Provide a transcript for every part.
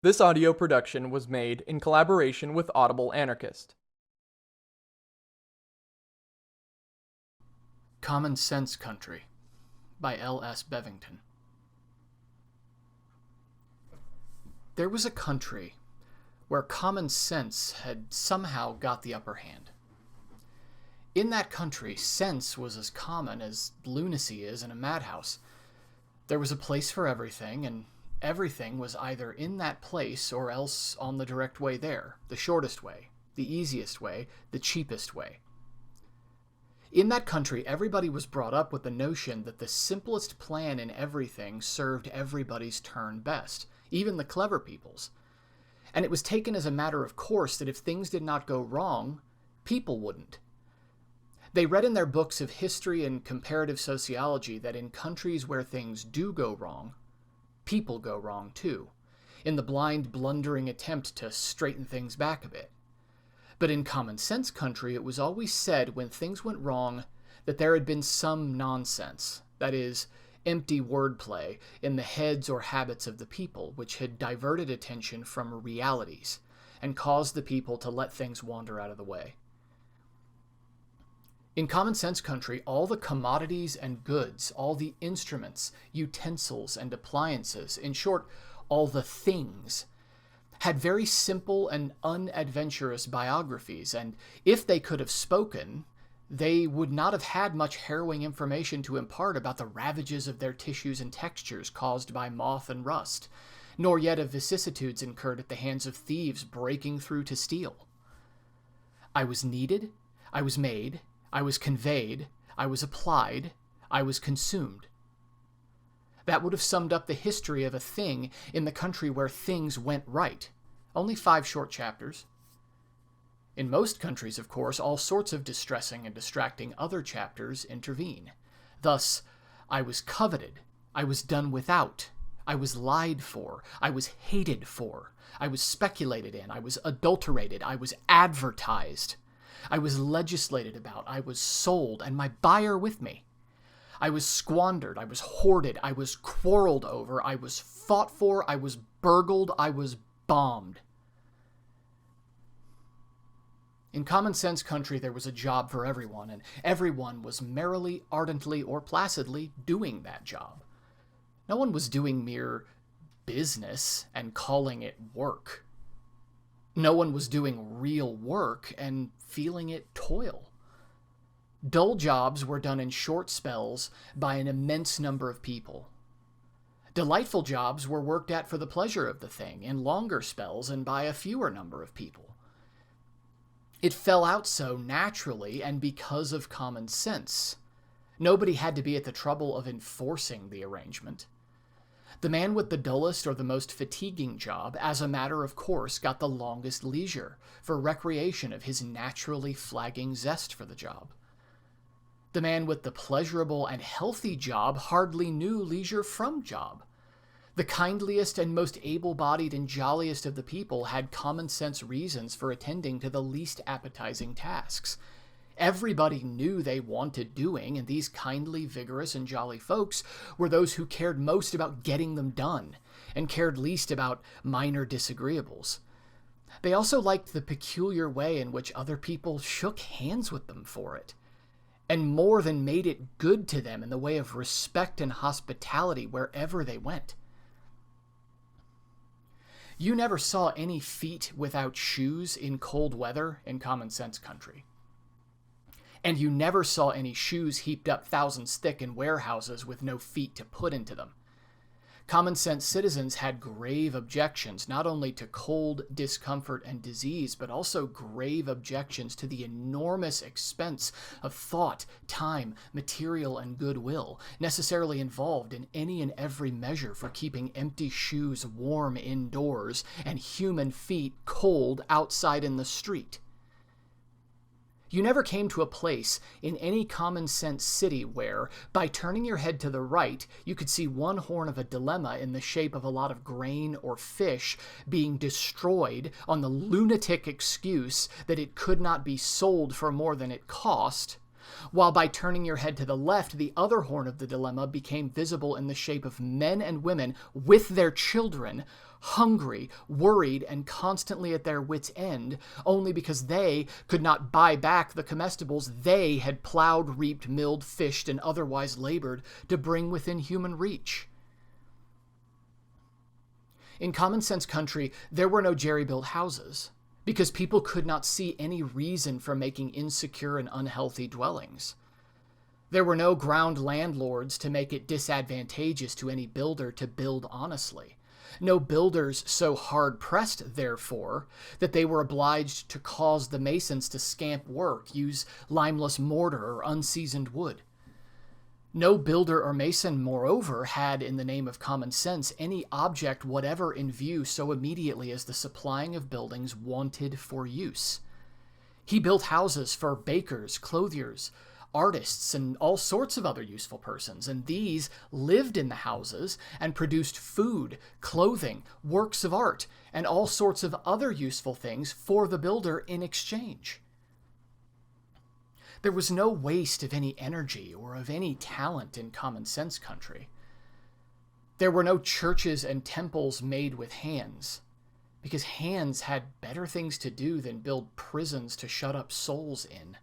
This audio production was made in collaboration with Audible Anarchist. Common Sense Country by L.S. Bevington. There was a country where common sense had somehow got the upper hand. In that country, sense was as common as lunacy is in a madhouse. There was a place for everything, and everything was either in that place or else on the direct way there, the shortest way, the easiest way, the cheapest way. In that country, everybody was brought up with the notion that the simplest plan in everything served everybody's turn best, even the clever people's. And it was taken as a matter of course that if things did not go wrong, people wouldn't. They read in their books of history and comparative sociology that in countries where things do go wrong, people go wrong too, in the blind, blundering attempt to straighten things back a bit. But in Common Sense Country, it was always said when things went wrong that there had been some nonsense, that is, empty wordplay, in the heads or habits of the people, which had diverted attention from realities and caused the people to let things wander out of the way. In Common Sense Country, all the commodities and goods, all the instruments, utensils, and appliances, in short, all the things, had very simple and unadventurous biographies, and if they could have spoken, they would not have had much harrowing information to impart about the ravages of their tissues and textures caused by moth and rust, nor yet of vicissitudes incurred at the hands of thieves breaking through to steal. I was needed, I was made, I was conveyed, I was applied, I was consumed. That would have summed up the history of a thing in the country where things went right. Only 5 short chapters. In most countries, of course, all sorts of distressing and distracting other chapters intervene. Thus, I was coveted, I was done without, I was lied for, I was hated for, I was speculated in, I was adulterated, I was advertised, I was legislated about, I was sold, and my buyer with me. I was squandered, I was hoarded, I was quarreled over, I was fought for, I was burgled, I was bombed. In Common Sense Country, there was a job for everyone, and everyone was merrily, ardently, or placidly doing that job. No one was doing mere business and calling it work. No one was doing real work and feeling it toil. Dull jobs were done in short spells by an immense number of people. Delightful jobs were worked at for the pleasure of the thing in longer spells and by a fewer number of people. It fell out so naturally and because of common sense. Nobody had to be at the trouble of enforcing the arrangement. The man with the dullest or the most fatiguing job, as a matter of course, got the longest leisure for recreation of his naturally flagging zest for the job. The man with the pleasurable and healthy job hardly knew leisure from job. The kindliest and most able-bodied and jolliest of the people had common-sense reasons for attending to the least appetizing tasks. Everybody knew they wanted doing, and these kindly, vigorous, and jolly folks were those who cared most about getting them done, and cared least about minor disagreeables. They also liked the peculiar way in which other people shook hands with them for it, and more than made it good to them in the way of respect and hospitality wherever they went. You never saw any feet without shoes in cold weather in Common Sense Country. And you never saw any shoes heaped up thousands thick in warehouses with no feet to put into them. Common sense citizens had grave objections not only to cold, discomfort, and disease, but also grave objections to the enormous expense of thought, time, material, and goodwill necessarily involved in any and every measure for keeping empty shoes warm indoors and human feet cold outside in the street. You never came to a place in any common sense city where, by turning your head to the right, you could see one horn of a dilemma in the shape of a lot of grain or fish being destroyed on the lunatic excuse that it could not be sold for more than it cost, while by turning your head to the left, the other horn of the dilemma became visible in the shape of men and women with their children, hungry, worried, and constantly at their wits' end, only because they could not buy back the comestibles they had plowed, reaped, milled, fished, and otherwise labored to bring within human reach. In common sense country, there were no jerry-built houses, because people could not see any reason for making insecure and unhealthy dwellings. There were no ground landlords to make it disadvantageous to any builder to build honestly. No builders so hard-pressed, therefore, that they were obliged to cause the masons to scamp work, use limeless mortar or unseasoned wood. No builder or mason, moreover, had, in the name of common sense, any object whatever in view so immediately as the supplying of buildings wanted for use. He built houses for bakers, clothiers, artists, and all sorts of other useful persons, and these lived in the houses and produced food, clothing, works of art, and all sorts of other useful things for the builder in exchange. There was no waste of any energy or of any talent in common sense country. There were no churches and temples made with hands, because hands had better things to do than build prisons to shut up souls in.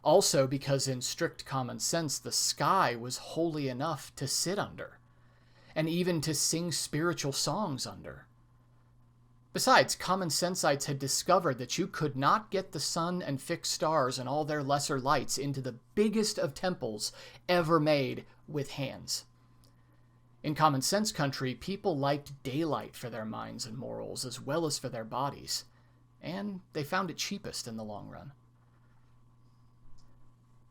Also because in strict common sense, the sky was holy enough to sit under, and even to sing spiritual songs under. Besides, common senseites had discovered that you could not get the sun and fixed stars and all their lesser lights into the biggest of temples ever made with hands. In common sense country, people liked daylight for their minds and morals as well as for their bodies, and they found it cheapest in the long run.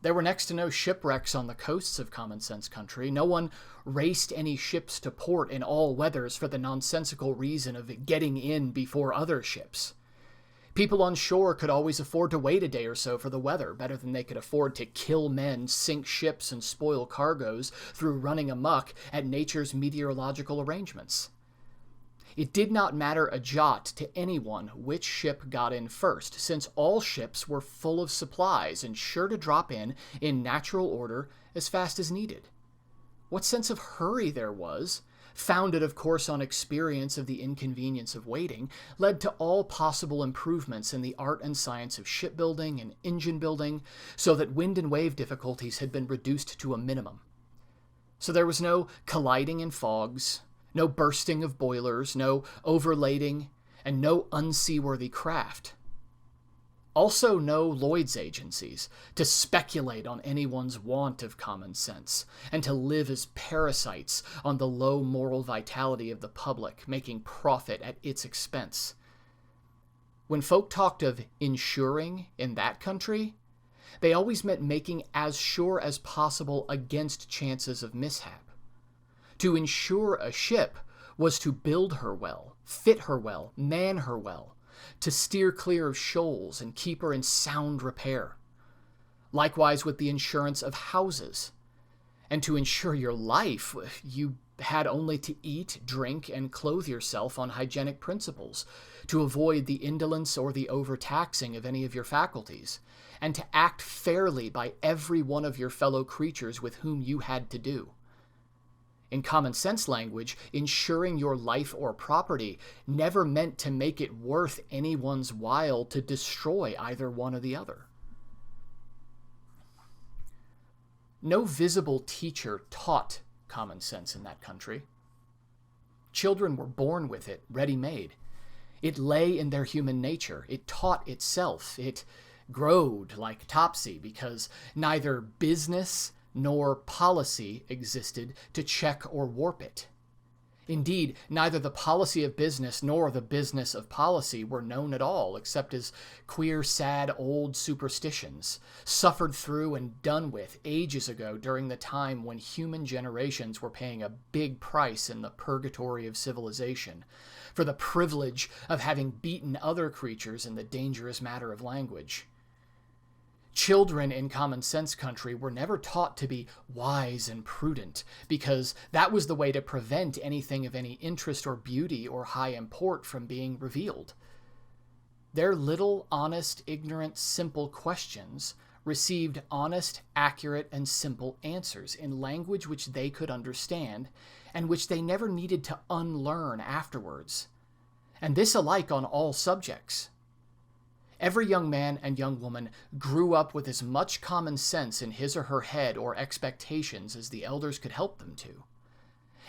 There were next to no shipwrecks on the coasts of common sense country. No one raced any ships to port in all weathers for the nonsensical reason of getting in before other ships. People on shore could always afford to wait a day or so for the weather, better than they could afford to kill men, sink ships, and spoil cargoes through running amok at nature's meteorological arrangements. It did not matter a jot to anyone which ship got in first, since all ships were full of supplies and sure to drop in natural order as fast as needed. What sense of hurry there was, founded of course on experience of the inconvenience of waiting, led to all possible improvements in the art and science of shipbuilding and engine building, so that wind and wave difficulties had been reduced to a minimum. So there was no colliding in fogs, no bursting of boilers, no overlading, and no unseaworthy craft. Also no Lloyd's agencies to speculate on anyone's want of common sense, and to live as parasites on the low moral vitality of the public, making profit at its expense. When folk talked of insuring in that country, they always meant making as sure as possible against chances of mishap. To insure a ship was to build her well, fit her well, man her well, to steer clear of shoals and keep her in sound repair. Likewise with the insurance of houses. And to insure your life, you had only to eat, drink, and clothe yourself on hygienic principles, to avoid the indolence or the overtaxing of any of your faculties, and to act fairly by every one of your fellow creatures with whom you had to do. In common sense language, insuring your life or property never meant to make it worth anyone's while to destroy either one or the other. No visible teacher taught common sense in that country. Children were born with it, ready-made. It lay in their human nature. It taught itself. It growed like Topsy because neither business nor policy existed to check or warp it. Indeed, neither the policy of business nor the business of policy were known at all, except as queer, sad, old superstitions, suffered through and done with ages ago during the time when human generations were paying a big price in the purgatory of civilization for the privilege of having beaten other creatures in the dangerous matter of language. Children in common sense country were never taught to be wise and prudent, because that was the way to prevent anything of any interest or beauty or high import from being revealed. Their little, honest, ignorant, simple questions received honest, accurate, and simple answers in language which they could understand and which they never needed to unlearn afterwards. And this alike on all subjects. Every young man and young woman grew up with as much common sense in his or her head or expectations as the elders could help them to.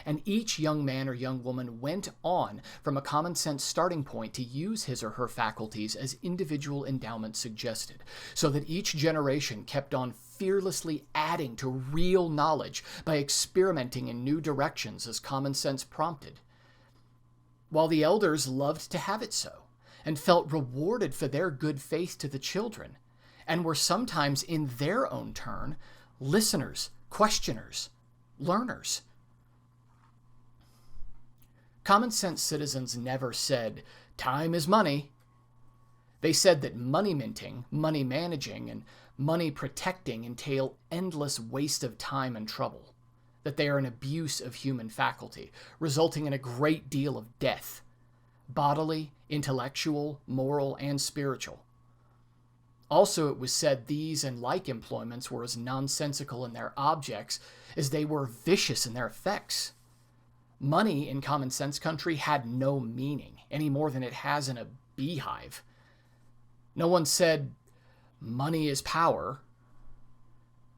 And each young man or young woman went on from a common sense starting point to use his or her faculties as individual endowment suggested, so that each generation kept on fearlessly adding to real knowledge by experimenting in new directions as common sense prompted. While the elders loved to have it so, and felt rewarded for their good faith to the children, and were sometimes in their own turn listeners, questioners, learners. Common sense citizens never said, "Time is money." They said that money minting, money managing, and money protecting entail endless waste of time and trouble, that they are an abuse of human faculty, resulting in a great deal of death, bodily, intellectual, moral, and spiritual. Also, it was said these and like employments were as nonsensical in their objects as they were vicious in their effects. Money in common sense country had no meaning, any more than it has in a beehive. No one said, "Money is power."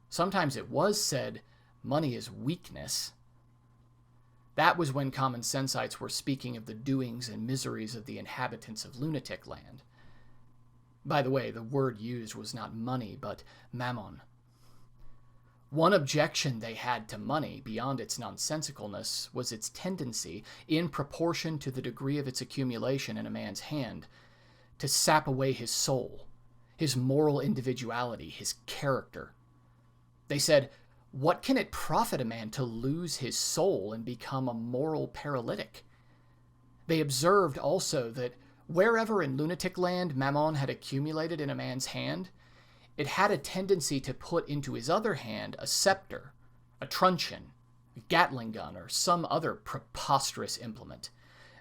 Sometimes it was said, "Money is weakness." That was when common senseites were speaking of the doings and miseries of the inhabitants of lunatic land. By the way, the word used was not money, but mammon. One objection they had to money, beyond its nonsensicalness, was its tendency, in proportion to the degree of its accumulation in a man's hand, to sap away his soul, his moral individuality, his character. They said, "What can it profit a man to lose his soul and become a moral paralytic?" They observed also that wherever in lunatic land mammon had accumulated in a man's hand, it had a tendency to put into his other hand a scepter, a truncheon, a Gatling gun, or some other preposterous implement,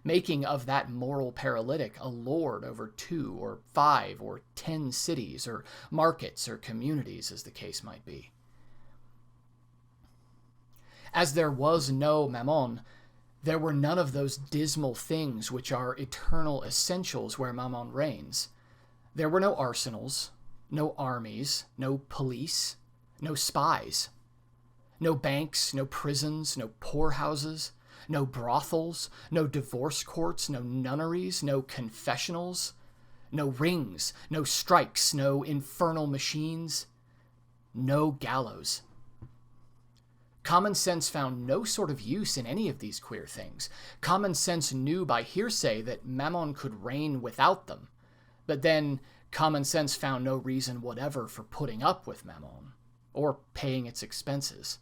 making of that moral paralytic a lord over 2 or 5 or 10 cities or markets or communities, as the case might be. As there was no mammon, there were none of those dismal things which are eternal essentials where mammon reigns. There were no arsenals, no armies, no police, no spies, no banks, no prisons, no poorhouses, no brothels, no divorce courts, no nunneries, no confessionals, no rings, no strikes, no infernal machines, no gallows. Common sense found no sort of use in any of these queer things. Common sense knew by hearsay that mammon could reign without them, but then common sense found no reason whatever for putting up with mammon, or paying its expenses.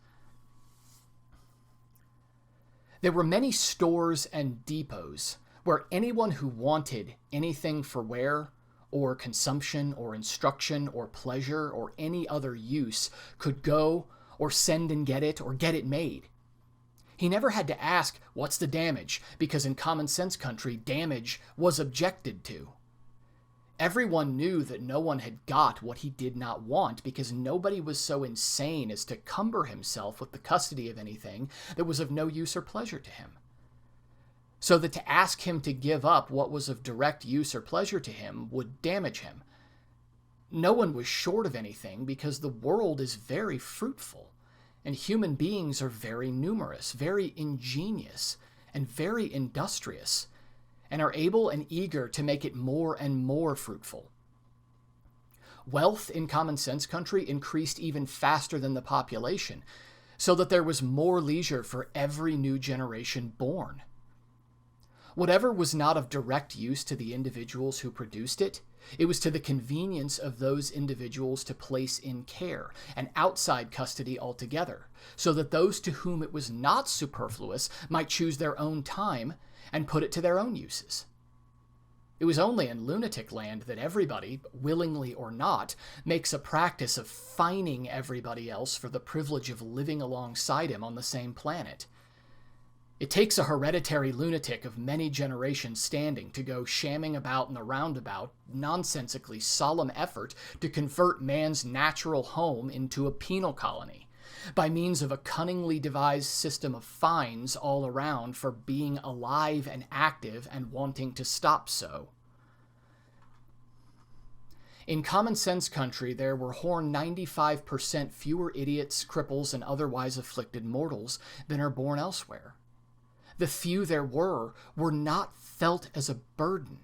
There were many stores and depots where anyone who wanted anything for wear, or consumption, or instruction, or pleasure, or any other use could go or send and get it, or get it made. He never had to ask, "What's the damage?" because in common sense country, damage was objected to. Everyone knew that no one had got what he did not want because nobody was so insane as to cumber himself with the custody of anything that was of no use or pleasure to him. So that to ask him to give up what was of direct use or pleasure to him would damage him. No one was short of anything because the world is very fruitful, and human beings are very numerous, very ingenious, and very industrious, and are able and eager to make it more and more fruitful. Wealth in common sense country increased even faster than the population, so that there was more leisure for every new generation born. Whatever was not of direct use to the individuals who produced it, it was to the convenience of those individuals to place in care and outside custody altogether, so that those to whom it was not superfluous might choose their own time and put it to their own uses. It was only in lunatic land that everybody, willingly or not, makes a practice of fining everybody else for the privilege of living alongside him on the same planet. It takes a hereditary lunatic of many generations standing to go shamming about in the roundabout, nonsensically solemn effort to convert man's natural home into a penal colony, by means of a cunningly devised system of fines all around for being alive and active and wanting to stop so. In common sense country, there were 95% fewer idiots, cripples, and otherwise afflicted mortals than are born elsewhere. The few there were not felt as a burden.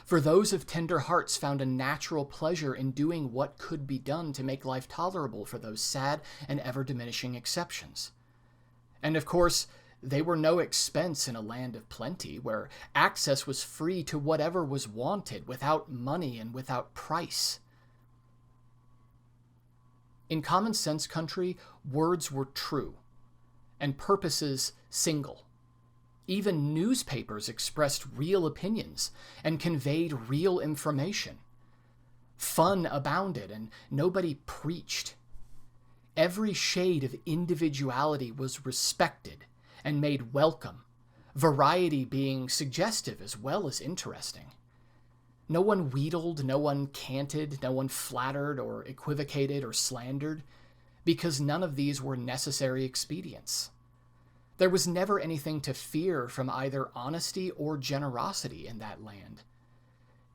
For those of tender hearts found a natural pleasure in doing what could be done to make life tolerable for those sad and ever-diminishing exceptions. And of course, they were no expense in a land of plenty, where access was free to whatever was wanted, without money and without price. In common sense country, words were true, and purposes single. Even newspapers expressed real opinions and conveyed real information. Fun abounded, and nobody preached. Every shade of individuality was respected and made welcome, variety being suggestive as well as interesting. No one wheedled, no one canted, no one flattered or equivocated or slandered, because none of these were necessary expedients. There was never anything to fear from either honesty or generosity in that land.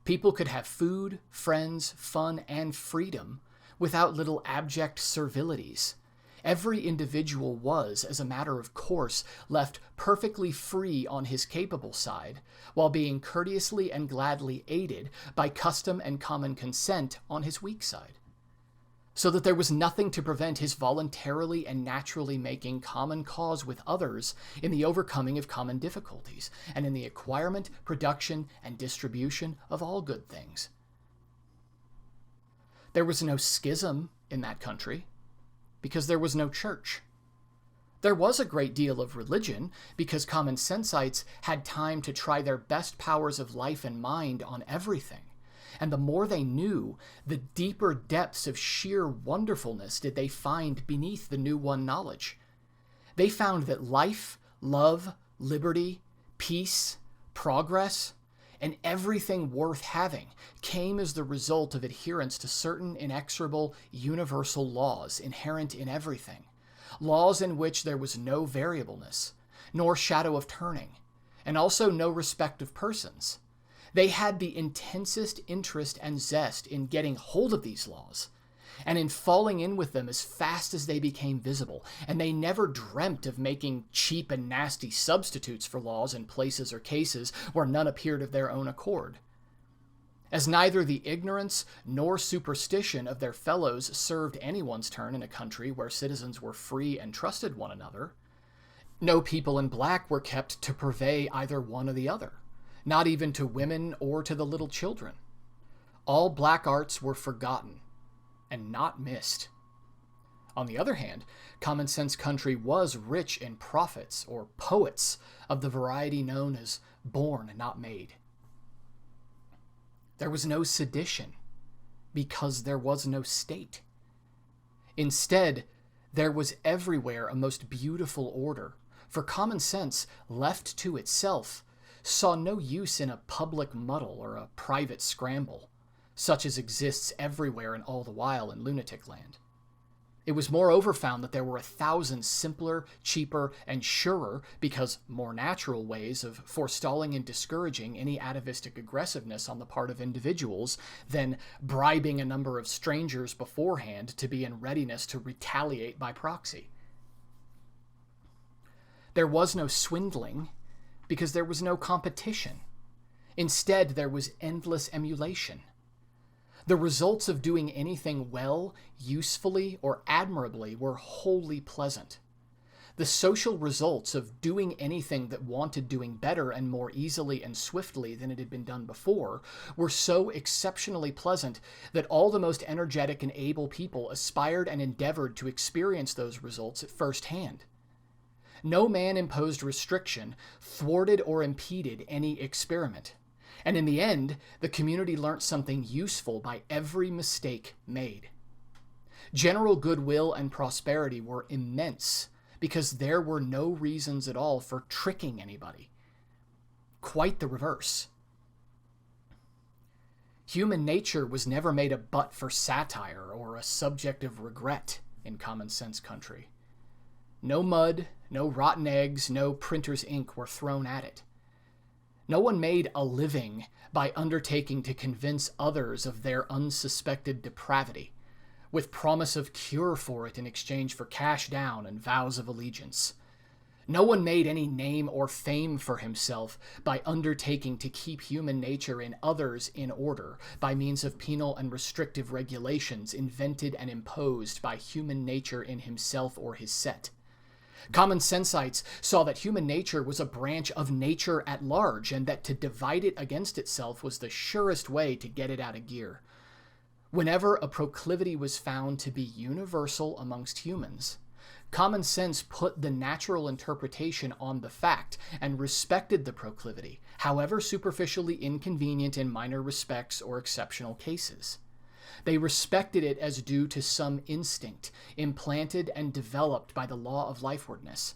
People could have food, friends, fun, and freedom without little abject servilities. Every individual was, as a matter of course, left perfectly free on his capable side, while being courteously and gladly aided by custom and common consent on his weak side. So that there was nothing to prevent his voluntarily and naturally making common cause with others in the overcoming of common difficulties, and in the acquirement, production, and distribution of all good things. There was no schism in that country, because there was no church. There was a great deal of religion, because common senseites had time to try their best powers of life and mind on everything. And the more they knew, the deeper depths of sheer wonderfulness did they find beneath the new-won knowledge. They found that life, love, liberty, peace, progress, and everything worth having came as the result of adherence to certain inexorable, universal laws inherent in everything, laws in which there was no variableness, nor shadow of turning, and also no respect of persons. They had the intensest interest and zest in getting hold of these laws, and in falling in with them as fast as they became visible, and they never dreamt of making cheap and nasty substitutes for laws in places or cases where none appeared of their own accord. As neither the ignorance nor superstition of their fellows served anyone's turn in a country where citizens were free and trusted one another, no people in black were kept to purvey either one or the other, not even to women or to the little children. All black arts were forgotten and not missed. On the other hand, common sense country was rich in prophets or poets of the variety known as born and not made. There was no sedition because there was no state. Instead, there was everywhere a most beautiful order, for common sense, left to itself, saw no use in a public muddle or a private scramble, such as exists everywhere and all the while in lunatic land. It was moreover found that there were 1,000 simpler, cheaper, and surer, because more natural ways of forestalling and discouraging any atavistic aggressiveness on the part of individuals than bribing a number of strangers beforehand to be in readiness to retaliate by proxy. There was no swindling, because there was no competition. Instead, there was endless emulation. The results of doing anything well, usefully, or admirably were wholly pleasant. The social results of doing anything that wanted doing better and more easily and swiftly than it had been done before were so exceptionally pleasant that all the most energetic and able people aspired and endeavored to experience those results at first hand. No man-imposed restriction thwarted or impeded any experiment, and in the end, the community learnt something useful by every mistake made. General goodwill and prosperity were immense because there were no reasons at all for tricking anybody. Quite the reverse. Human nature was never made a butt for satire or a subject of regret in common sense country. No mud, no rotten eggs, no printer's ink were thrown at it. No one made a living by undertaking to convince others of their unsuspected depravity, with promise of cure for it in exchange for cash down and vows of allegiance. No one made any name or fame for himself by undertaking to keep human nature in others in order by means of penal and restrictive regulations invented and imposed by human nature in himself or his set. Common senseites saw that human nature was a branch of nature at large, and that to divide it against itself was the surest way to get it out of gear. Whenever a proclivity was found to be universal amongst humans, common sense put the natural interpretation on the fact and respected the proclivity, however superficially inconvenient in minor respects or exceptional cases. They respected it as due to some instinct implanted and developed by the law of lifewardness,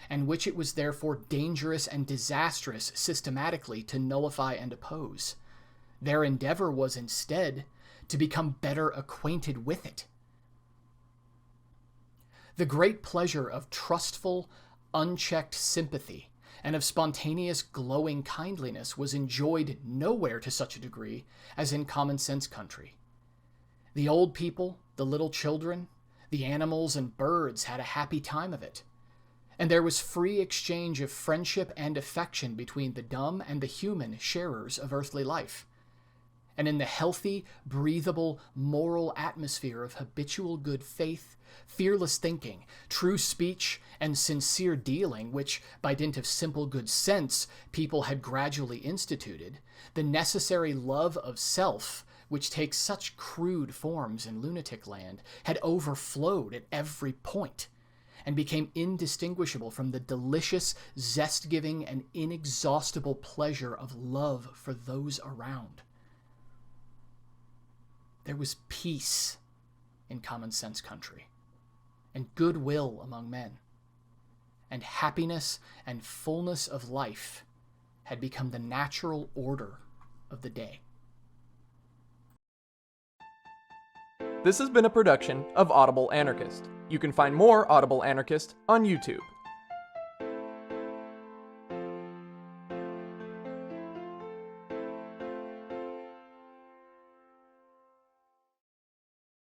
and which it was therefore dangerous and disastrous systematically to nullify and oppose. Their endeavor was instead to become better acquainted with it. The great pleasure of trustful, unchecked sympathy and of spontaneous, glowing kindliness was enjoyed nowhere to such a degree as in common sense country. The old people, the little children, the animals and birds had a happy time of it. And there was free exchange of friendship and affection between the dumb and the human sharers of earthly life. And in the healthy, breathable, moral atmosphere of habitual good faith, fearless thinking, true speech, and sincere dealing, which, by dint of simple good sense, people had gradually instituted, the necessary love of self, which takes such crude forms in lunatic land, had overflowed at every point, and became indistinguishable from the delicious, zest-giving, and inexhaustible pleasure of love for those around. There was peace in common sense country, and goodwill among men, and happiness and fullness of life had become the natural order of the day. This has been a production of Audible Anarchist. You can find more Audible Anarchist on YouTube.